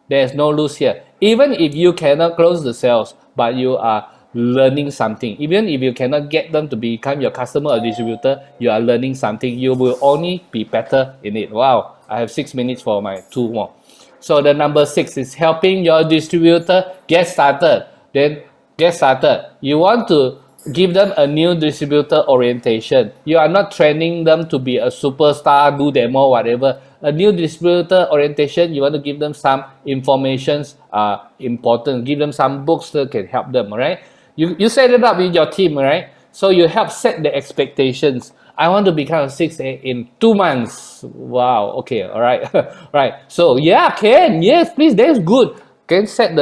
There's no lose here. Even if you cannot close the sales, but you are learning something. Even if you cannot get them to become your customer or distributor, you are learning something. You will only be better in it. Wow, I have 6 minutes for my 2 more. So the number 6 is helping your distributor get started. Then get started. You want to give them a new distributor orientation. You are not training them to be a superstar, do demo, whatever. A new distributor orientation, you want to give them some informations important. Give them some books that can help them, right? You set it up with your team, right? So you help set the expectations. I want to become a 6A in 2 months. Wow. Okay. All right. Right. So yeah, Ken. Yes, please. That's good. Can set,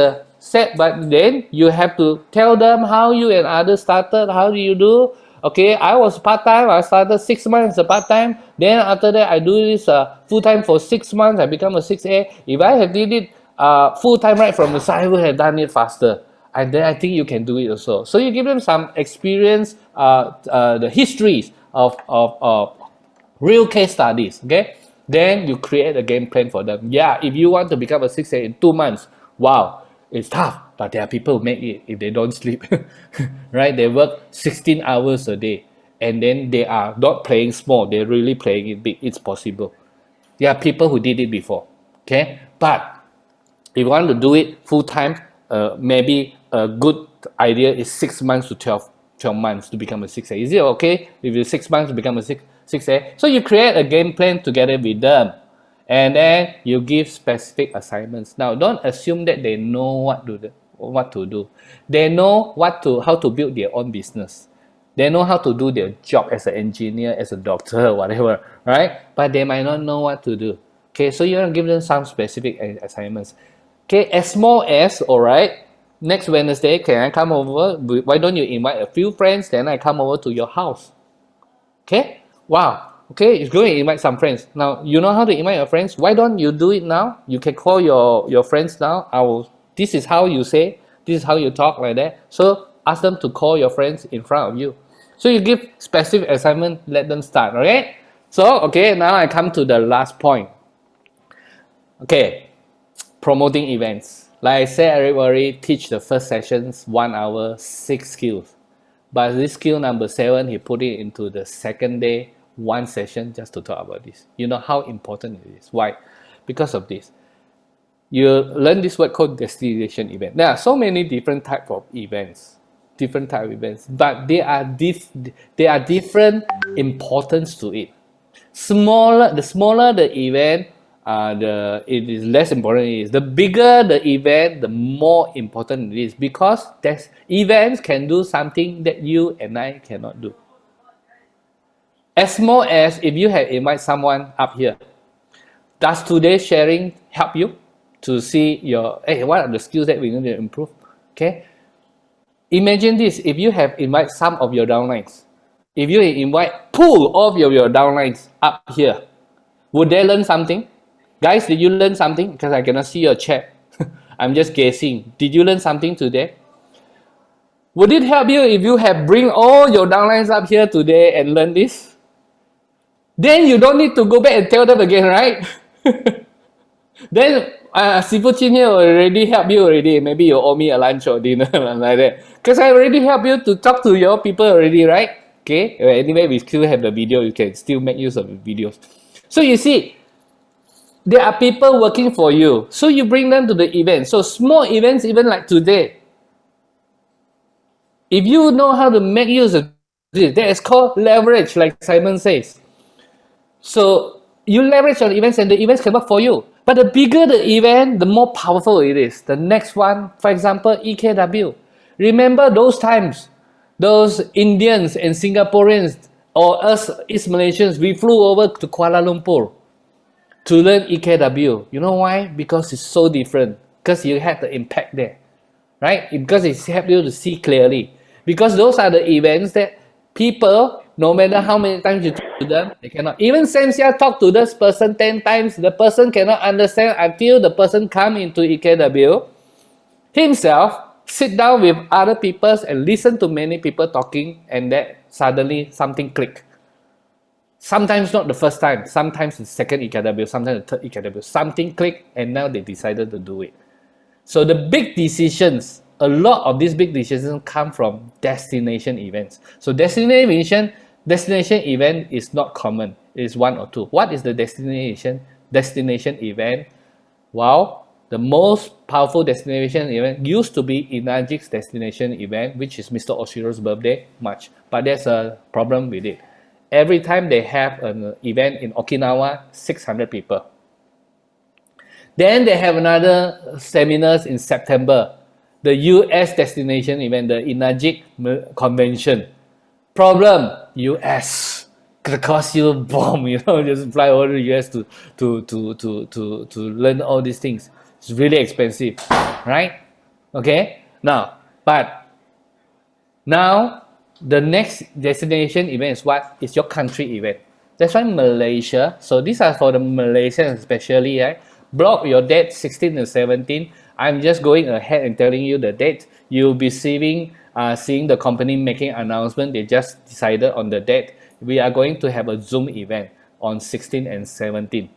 but then you have to tell them how you and others started. How do you do? Okay, I was part time. I started 6 months as a part time. Then after that, I do this full time for 6 months. I become a 6A. If I had did it full time right from the start, I would have done it faster. And then I think you can do it also. So you give them some experience, the histories of real case studies. Okay, then you create a game plan for them. Yeah, if you want to become a 6A in 2 months, wow, it's tough, but there are people who make it if they don't sleep. Right? They work 16 hours a day, and then they are not playing small, they're really playing it big. It's possible. There are people who did it before. Okay, but if you want to do it full time, maybe a good idea is 6 months to 12 months to become a 6A. Is it okay if you 6 months to become a 6A? So you create a game plan together with them, and then you give specific assignments. Now, don't assume that they know what to do. They know how to build their own business. They know how to do their job as an engineer, as a doctor, whatever, right? But they might not know what to do. Okay, so you're gonna give them some specific assignments. Okay, as small as, all right, next Wednesday, can I come over? Why don't you invite a few friends? Then I come over to your house. Okay, wow. Okay, you're going to invite some friends. Now, you know how to invite your friends. Why don't you do it now? You can call your friends now. This is how you say, this is how you talk like that. So ask them to call your friends in front of you. So you give specific assignment, let them start, okay? So, okay, now I come to the last point. Okay, promoting events. Like I said, everybody teach the first sessions 1 hour, 6 skills. But this skill number 7, he put it into the second day, 1 session just to talk about this. You know how important it is. Why? Because of this. You learn this word called destination event. There are so many different type of events, but they are different importance to it. The smaller the event, it is less important it is. The bigger the event, the more important it is, because events can do something that you and I cannot do. As small as if you had invite someone up here, does today's sharing help you to see your, hey, what are the skills that we need to improve, okay? Imagine this, if you have invite some of your downlines, if you invite pool of your downlines up here, would they learn something? Guys, did you learn something? Because I cannot see your chat. I'm just guessing. Did you learn something today? Would it help you if you have bring all your downlines up here today and learn this? Then you don't need to go back and tell them again, right? Then Sifu Chin here already help you already. Maybe you owe me a lunch or dinner like that. Because I already help you to talk to your people already, right? Okay. Anyway, we still have the video. You can still make use of the videos. So you see, there are people working for you. So you bring them to the event. So small events, even like today. If you know how to make use of this, that is called leverage, like Simon says. So you leverage on events and the events can work for you. But the bigger the event, the more powerful it is. The next one, for example, EKW. Remember those times, those Indians and Singaporeans or us East Malaysians, we flew over to Kuala Lumpur to learn EKW. You know why? Because it's so different. Because you had the impact there, right? Because it helps you to see clearly. Because those are the events that people, no matter how many times you talk to them, they cannot. Even Samsia talk to this person 10 times, the person cannot understand until the person come into EKW himself, sit down with other people and listen to many people talking, and that suddenly something click. Sometimes not the first time, sometimes the second EKW, sometimes the third EKW, something click, and now they decided to do it. So the big decisions, a lot of these big decisions come from destination events. So destination event is not common. It is one or two. What is the destination event? Well, the most powerful destination event used to be Inajik's destination event, which is Mr. Oshiro's birthday, March. But there's a problem with it. Every time they have an event in Okinawa, 600 people. Then they have another seminars in September, the US destination event, the Inajik convention. Problem, US. Gonna cost you a bomb, you know, just fly over the US to learn all these things. It's really expensive, right? Okay, now the next destination event is what? It's your country event. That's why Malaysia, so these are for the Malaysians especially, right? Block your date 16 and 17. I'm just going ahead and telling you the date. You'll be seeing the company making announcement. They just decided on the date. We are going to have a Zoom event on 16 and 17.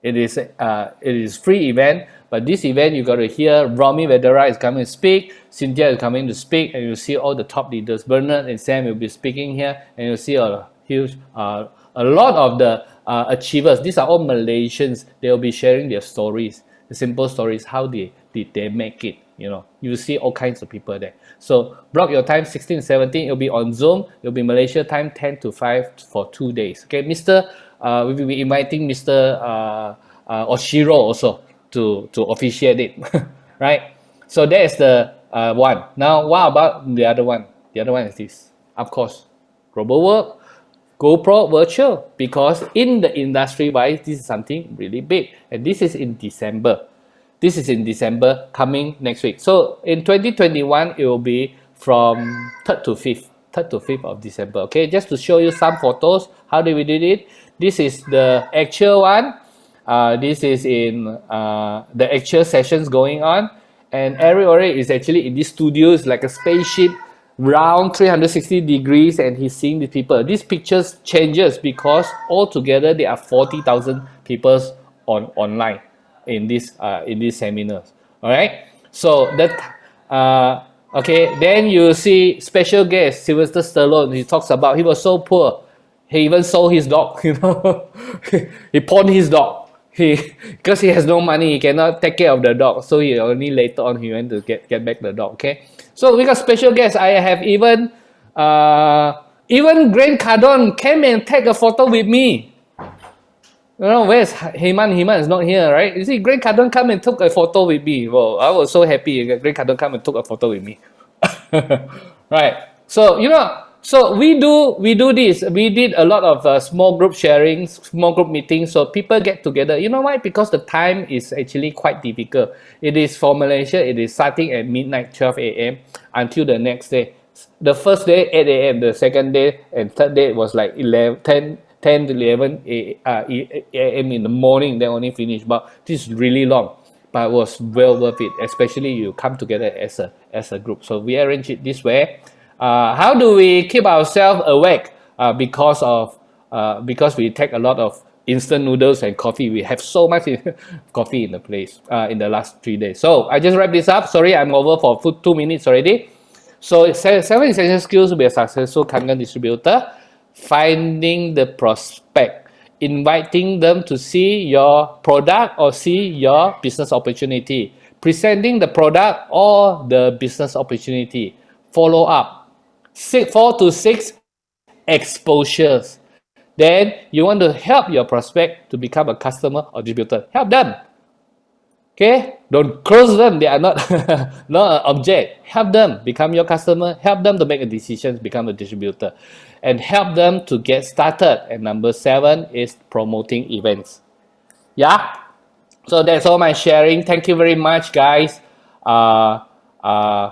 It is free event, but this event you got to hear Romy Vedera is coming to speak, Cynthia is coming to speak, and you see all the top leaders. Bernard and Sam will be speaking here, and you see a lot of the achievers. These are all Malaysians. They will be sharing their stories, the simple stories. How did they make it? You know, you see all kinds of people there. So block your time 16, 17. It'll be on Zoom. It'll be Malaysia time 10 to 5 for 2 days. Okay, we will be inviting Mr. Oshiro also to officiate it, right? So that is the one. Now, what about the other one? The other one is this, of course, global work, GoPro virtual, because in the industry wise, this is something really big, and this is in December. This is in December, coming next week. So in 2021, it will be from 3rd to 5th of December. Okay, just to show you some photos, how did we did it. This is the actual one. This is in the actual sessions going on, and everybody is actually in this studio. It's like a spaceship, round 360 degrees, and he's seeing the people. These pictures changes because altogether there are 40,000 people online in this seminars. All right. So that okay. Then you see special guest Sylvester Stallone. He talks about he was so poor, he even sold his dog. You know, he pawned his dog. Because he has no money, he cannot take care of the dog. So he only later on he went to get back the dog. Okay. So we got special guests. I have even Grant Cardone came and take a photo with me. You know, where's Heyman? Heyman is not here, right? You see, Grant Cardone come and took a photo with me. Well, I was so happy Grant Cardone come and took a photo with me. Right. So, you know, So we do this. We did a lot of small group sharing, small group meetings. So people get together. You know why? Because the time is actually quite difficult. It is for Malaysia. It is starting at midnight, 12 a.m. until the next day. The first day 8 a.m. The second day and third day was like 11, 10 to 11 a.m. in the morning. They only finished. But this is really long. But it was well worth it, especially you come together as a group. So we arrange it this way. How do we keep ourselves awake? Because we take a lot of instant noodles and coffee. We have so much coffee in the place in the last 3 days. So I just wrap this up. Sorry, I'm over for 2 minutes already. So 7 essential skills to be a successful Kangen distributor: finding the prospect, inviting them to see your product or see your business opportunity, presenting the product or the business opportunity, follow up, 4 to 6 exposures. Then you want to help your prospect to become a customer or distributor. Help them. Okay, don't close them. They are not not an object. Help them become your customer. Help them to make a decision, become a distributor, and help them to get started. And number 7 is promoting events. Yeah. So that's all my sharing. Thank you very much, guys. Uh, uh,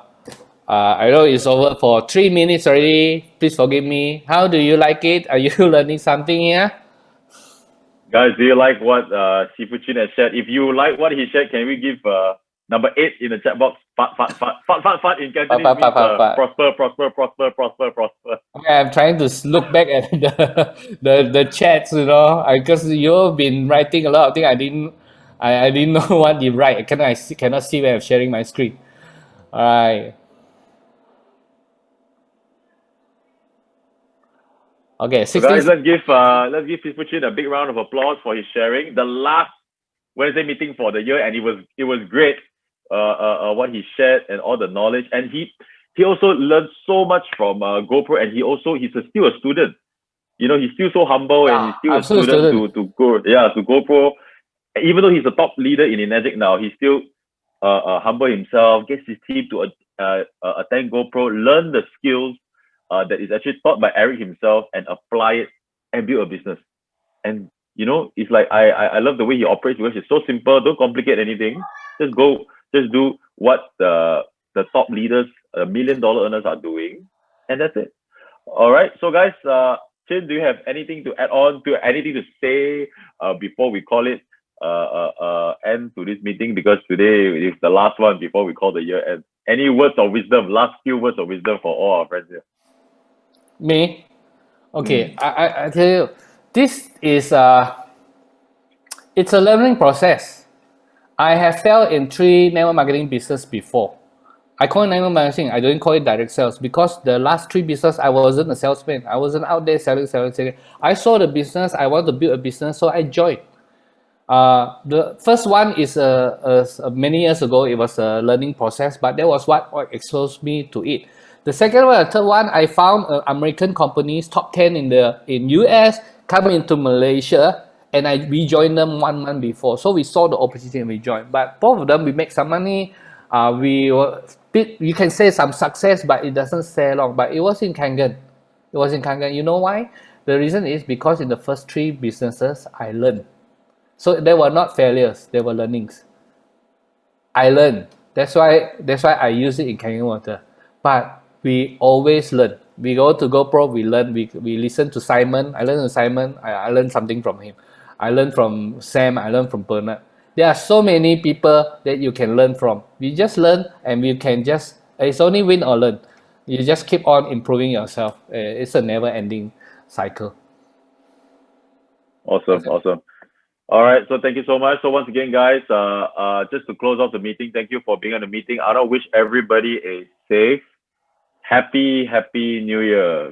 I know it's over for 3 minutes already. Please forgive me. How do you like it? Are you learning something here? Guys, do you like what Sifu Chin has shared? If you like what he shared, can we give number 8 in the chat box? Fat in Pa, Cantonese pa, pa, means pa, pa. prosper, prosper, prosper, prosper, prosper. Okay, I'm trying to look back at the chats, because you've been writing a lot of things. I didn't know what you write. Cannot see when I'm sharing my screen. All right. Okay, So 16. guys, let's give Sifu Chin a big round of applause for his sharing. The last Wednesday meeting for the year, and it was great. What he shared and all the knowledge, and he also learned so much from GoPro, and still a student. He's still so humble, and Yeah, he's still I'm a still a student student. to GoPro. Even though he's a top leader in Enagic now, he still humble himself, gets his team to attend GoPro, learn the skills that is actually taught by Eric himself, and apply it and build a business. And it's like I love the way he operates, because it's so simple. Don't complicate anything. Just do what the top leaders, $1 million earners are doing, and that's it. All right. So guys, Chin, do you have anything to add on, to anything to say before we call it end to this meeting? Because today is the last one before we call the year end. Any words of wisdom, last few words of wisdom for all our friends here? Me? Okay, Mm. I tell you, this is it's a learning process. I have failed in 3 network marketing business before. I call it network marketing. I don't call it direct sales, because the last 3 business I wasn't a salesman. I wasn't out there selling. I saw the business. I want to build a business, so I joined. The first one is many years ago. It was a learning process, but that was what exposed me to it. The second one, the third one, I found American companies top 10 in US come into Malaysia, and we joined them 1 month before. So we saw the opportunity and we joined. But both of them we make some money. We were you can say some success, but it doesn't stay long. But it was in Kangen. It was in Kangen. You know why? The reason is because in the first 3 businesses I learned. So they were not failures, they were learnings. I learned. That's why I use it in Kangen Water. But we always learn. We go to GoPro, we learn, we listen to Simon. I learn to Simon, I learn something from him. I learn from Sam, I learn from Bernard. There are so many people that you can learn from. We just learn, and we can just, it's only win or learn. You just keep on improving yourself. It's a never ending cycle. Awesome, Okay. awesome. All right. So thank you so much. So once again, guys, just to close off the meeting, thank you for being on the meeting. I want to wish everybody a safe, happy New Year.